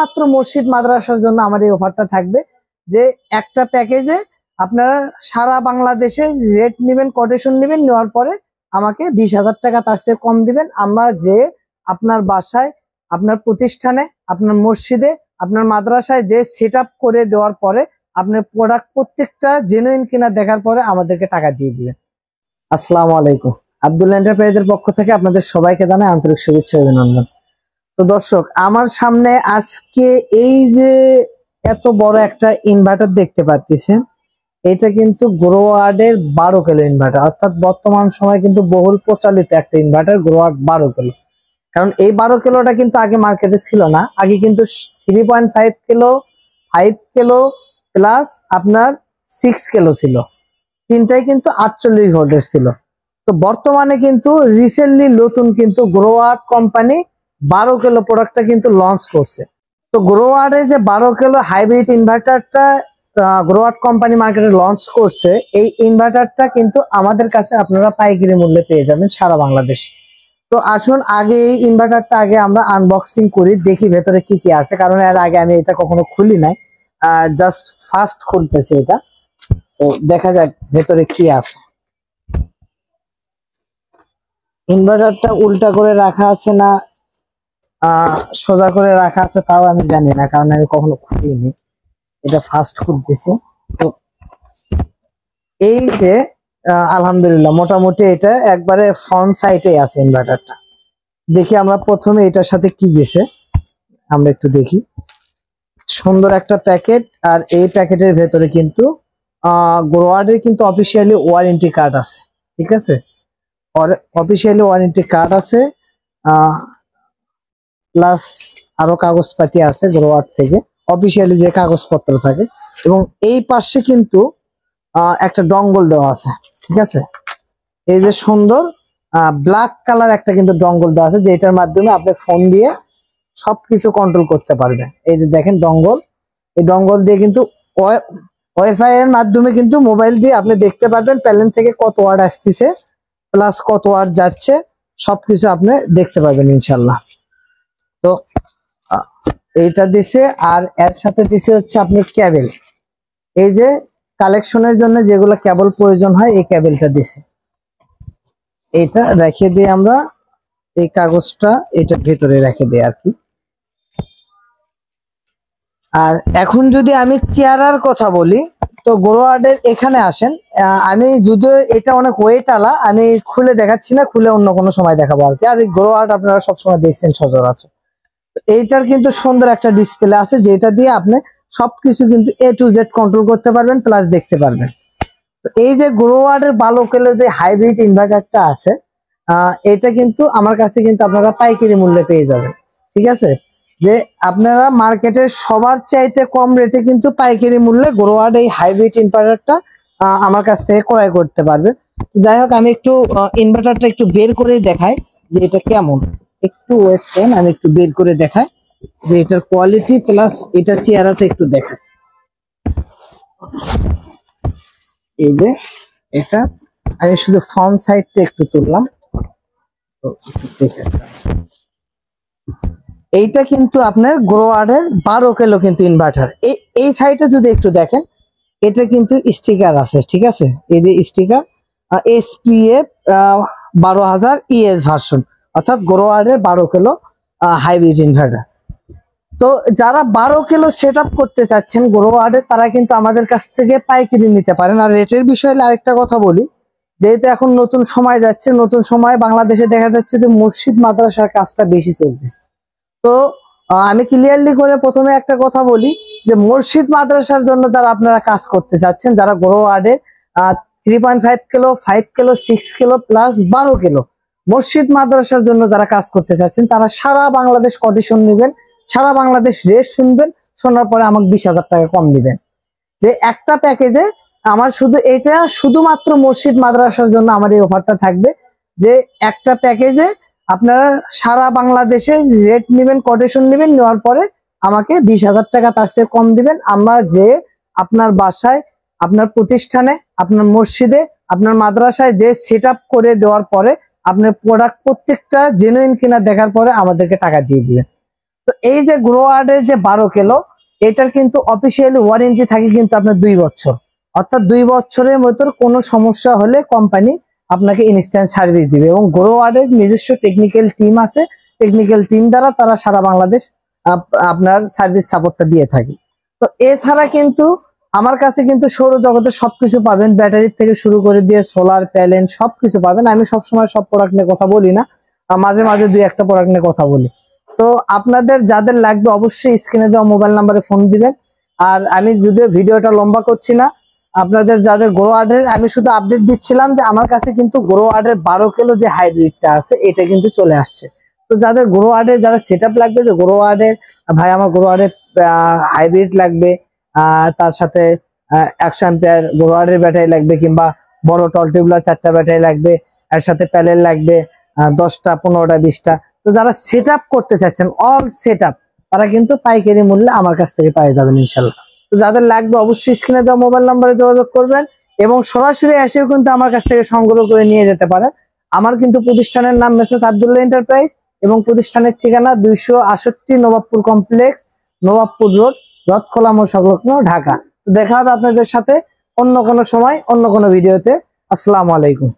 শুধুমাত্র মসজিদ মাদ্রাসার জন্য আমার এই অফারটা থাকবে যে একটা প্যাকেজে আপনারা সারা বাংলাদেশে রেট নেবেন, কোটেশন নেবেন, নেওয়ার পরে আমাকে 20,000 টাকা তার চেয়ে কম দিবেন। আমরা যে আপনার বাসায়, আপনার প্রতিষ্ঠানে, আপনার মসজিদে, আপনার মাদ্রাসায় যে সেট করে দেওয়ার পরে আপনার প্রোডাক্ট প্রত্যেকটা জেনুইন কিনা দেখার পরে আমাদেরকে টাকা দিয়ে দিবেন। আসসালামু আলাইকুম। আব্দুল এন্টারপ্রাইজের পক্ষ থেকে আপনাদের সবাইকে জানাই আন্তরিক শুভেচ্ছা ও অভিনন্দন। তো দর্শক, আমার সামনে আজকে এই যে এত বড় একটা ইনভার্টার দেখতে পাচ্ছেন, এটা কিন্তু গ্রোয়ার্ডের 12 কিলো ইনভার্টার, অর্থাৎ বর্তমান সময় কিন্তু বহুল প্রচলিত একটা ইনভার্টার গ্রোয়ার্ড 12 কিলো। কারণ এই 12 কিলোটা কিন্তু আগে মার্কেটে ছিল না। আগে কিন্তু 3.5 কিলো, 5 কিলো প্লাস আপনার 6 কিলো ছিল, তিনটাই কিন্তু 48 ভোল্টের ছিল। তো বর্তমানে কিন্তু রিসেন্টলি নতুন কিন্তু গ্রোয়ার্ড কোম্পানি 12 কিলো প্রোডাক্টটা কিন্তু লঞ্চ করছে। তো গ্রোয়ার্ডের যে 12 কিলো হাইব্রিড ইনভার্টারটা গ্রোয়ার্ড কোম্পানি মার্কেটে লঞ্চ করছে, এই ইনভার্টারটা কিন্তু আমাদের কাছে আপনারা পাইকারি মূল্যে পেয়ে যাবেন সারা বাংলাদেশ। তো আসুন আগে এই ইনভার্টারটা আগে আমরা আনবক্সিং করি, দেখি ভেতরে কি কি আছে, কারণ এর আগে আমি এটা কখনো খুলি নাই, জাস্ট ফার্স্ট খুলতেছি এটা। তো দেখা যাক ভেতরে কি আছে। ইনভার্টারটা উল্টা করে রাখা আছে না সোজা করে রাখা আছে তাও আমি জানি না, কারণ আমি কখনো খুলিনি, এটা ফার্স্ট খুলতেছি। তো এই যে আলহামদুলিল্লাহ মোটামুটি এটা একবারে ফ্রন্ট সাইডে আছে ইনভার্টারটা। দেখি আমরা প্রথমে এটার সাথে কি দিছে আমরা একটু দেখি। সুন্দর একটা প্যাকেট, আর এই প্যাকেটের ভেতরে কিন্তু গ্রোয়ার্ডের কিন্তু অফিসিয়ালি ওয়ারেন্টি কার্ড আছে, ঠিক আছে, অফিসিয়ালি ওয়ারেন্টি কার্ড আছে, প্লাস আরো কাগজপাতি আছে গ্রোয়ার্ড থেকে অফিসিয়ালি যে কাগজপত্র থাকে। এবং এই পাশে কিন্তু একটা ডঙ্গল দেওয়া আছে, ঠিক আছে, এই যে সুন্দর ব্ল্যাক কালার একটা কিন্তু ডঙ্গল দেওয়া আছে, যেটার মাধ্যমে আপনি ফোন দিয়ে সবকিছু কন্ট্রোল করতে পারবেন। এই যে দেখেন ডঙ্গল, এই ডঙ্গল দিয়ে কিন্তু ওয়াইফাই এর মাধ্যমে কিন্তু মোবাইল দিয়ে আপনি দেখতে পারবেন প্যানেল থেকে কত ওয়াট আসতেছে প্লাস কত ওয়াট যাচ্ছে, সবকিছু আপনি দেখতে পারবেন ইনশাল্লাহ। তো এইটা দিছে, আর এর সাথে দিছে হচ্ছে আপনি কেবল, এই যে কালেকশনের জন্য যেগুলো কেবল প্রয়োজন হয় এই কেবলটা দিছে। এটা রেখে দিয়ে আমরা এই কাগজটা এটার ভিতরে রেখে দিই আর কি। আর এখন যদি আমি চেয়ারার কথা বলি, তো গ্রোয়ার্ডের এখানে আসেন, আমি যদিও এটা অনেক ওয়েট আলা, আমি খুলে দেখাচ্ছি না, খুলে অন্য কোনো সময় দেখাবো আর কি। আর গ্রোয়ার্ড আপনারা সবসময় দেখছেন সচরাচর। এইটার কিন্তু সুন্দর একটা ডিসপ্লে আছে, যেটা দিয়ে আপনি সবকিছু কিন্তু A to Z কন্ট্রোল করতে পারবেন প্লাস দেখতে পারবেন। তো এই যে গ্রোয়ার্ডের 12 কিলো যে হাইব্রিড ইনভার্টারটা আছে, এটা কিন্তু আমার কাছে কিন্তু আপনারা পাইকারি মূল্যে পেয়ে যাবেন, ঠিক আছে, যে আপনারা মার্কেটের সবার চাইতে কম রেটে কিন্তু পাইকারি মূল্যে গ্রোয়ার্ড এই হাইব্রিড ইনভার্টারটা আমার কাছ থেকে ক্রয় করতে পারবেন। যাই হোক, আমি একটু ইনভার্টারটা একটু বের করেই দেখাই যে এটা কেমন। একটু ওয়েট করেন, আমি একটু বের করে দেখাই যে এটার কোয়ালিটি প্লাস এটার চেহারাটা একটু দেখাই। এই যে এটা আমি শুধু ফ্রন্ট সাইডটা একটু তুললাম, তো দেখে এইটা কিন্তু আপনার গ্রোয়ার্ডের 12 কিলো কিন্তু ইনভার্টার। এই সাইডে যদি একটু দেখেন, এটা কিন্তু স্টিকার আছে, ঠিক আছে, এই যে স্টিকার SPF 12,000 ES ভার্সন, অর্থাৎ গ্রোয়ার্ডের 12 কিলো হাইব্রিড ইনভার্টার। তো যারা 12 কিলো সেট করতে চাচ্ছেন গ্রোয়ার্ডের, তারা কিন্তু আমাদের কাছ থেকে পাইকারি নিতে পারেন। আর রেটের বিষয়ে আরেকটা কথা বলি, যেহেতু এখন নতুন সময় যাচ্ছে, নতুন সময় বাংলাদেশে দেখা যাচ্ছে যে মসজিদ মাদ্রাসার কাজটা বেশি চলতেছে। তো আমি ক্লিয়ারলি করে প্রথমে একটা কথা বলি যে মসজিদ মাদ্রাসার জন্য যারা আপনারা কাজ করতে চাচ্ছেন, যারা গ্রোয়ার্ডের 3.5 kilo, 5 kilo, 6 kilo plus 12 kilo মসজিদ মাদ্রাসার জন্য যারা কাজ করতে চাচ্ছেন, তারা সারা বাংলাদেশ কোটেশন নেবেন, সারা বাংলাদেশ রেট শুনবেন, শোনার পরে আমাকে 20,000 টাকা কম দিবেন। যে একটা প্যাকেজে আমার শুধু এটা শুধুমাত্র মসজিদ মাদ্রাসার জন্য আমার এই অফারটা থাকবে, যে একটা প্যাকেজে আপনারা সারা বাংলাদেশে রেট নেবেন, কোটেশন নেবেন, নেওয়ার পরে আমাকে 20,000 টাকা তার চেয়ে কম দিবেন। আমরা যে আপনার বাসায়, আপনার প্রতিষ্ঠানে, আপনার মসজিদে, আপনার মাদ্রাসায় যে সেট করে দেওয়ার পরে আপনার প্রোডাক্ট প্রত্যেকটা জেনুইন কিনা দেখার পরে আমাদেরকে টাকা দিয়ে দিবেন। তো এই যে গ্রোয়ার্ডের যে 12 কিলো, এটার কিন্তু অফিসিয়ালি ওয়ারেন্টি থাকে কিন্তু আপনার 2 বছর, অর্থাৎ 2 বছরের মধ্যে কোনো সমস্যা হলে কোম্পানি আপনাকে ইনস্ট্যান্ট সার্ভিস দিবে। এবং গ্রোয়ার্ডের নিজস্ব টেকনিক্যাল টিম আছে, টেকনিক্যাল টিম দ্বারা তারা সারা বাংলাদেশ আপনার সার্ভিস সাপোর্টটা দিয়ে থাকে। তো এছাড়া কিন্তু আমার কাছে কিন্তু সৌরজগতের সবকিছু পাবেন, ব্যাটারি থেকে শুরু করে দিয়ে সোলার প্যানেল সবকিছু পাবেন। আমি সবসময় সব প্রোডাক্ট নিয়ে কথা বলি না, মাঝে মাঝে 2-1টা প্রোডাক্ট নিয়ে কথা বলি। তো আপনাদের যাদের লাগবে অবশ্যই স্ক্রিনে দেওয়া মোবাইল নাম্বারে ফোন দিবেন। আর আমি যদিও ভিডিওটা লম্বা করছি না, আপনাদের যাদের গ্রোয়ার্ডের আমি শুধু আপডেট দিচ্ছিলাম যে আমার কাছে কিন্তু গ্রোয়ার্ডের 12 কিলো যে হাইব্রিডটা আছে এটা কিন্তু চলে আসছে। তো যাদের গ্রোয়ার্ডের যারা সেটআপ লাগবে, যে গ্রোয়ার্ডের ভাই আমার গ্রোয়ার্ডের হাইব্রিড লাগবে, তার সাথে 100 অ্যাম্পিয়ার গ্রোয়ার্ডের ব্যাটারি লাগবে, কিংবা বড় টল টিউবলার 4টা ব্যাটারি লাগবে, এর সাথে প্যানেল লাগবে 10টা 15টা 20টা। তো যারা সেটআপ করতে চাচ্ছেন অল সেটআপ, তারা কিন্তু পাইকারি মূল্যে আমার কাছ থেকে পেয়ে যাবেন ইনশাল্লাহ। তো যাদের লাগবে অবশ্যই স্ক্রিনে দেওয়া মোবাইল নাম্বারে যোগাযোগ করবেন, এবং সরাসরি এসেও কিন্তু আমার কাছ থেকে সংগ্রহ করে নিয়ে যেতে পারেন। আমার কিন্তু প্রতিষ্ঠানের নাম মেসেজ আব্দুল্লাহ এন্টারপ্রাইজ, এবং প্রতিষ্ঠানের ঠিকানা 268 নবাবপুর কমপ্লেক্স, নবাবপুর রোড, রথখোলা মোড় সংলগ্ন, ঢাকা। তো দেখা হবে আপনাদের সাথে অন্য কোনো সময় অন্য কোনো ভিডিওতে। আসসালামু আলাইকুম।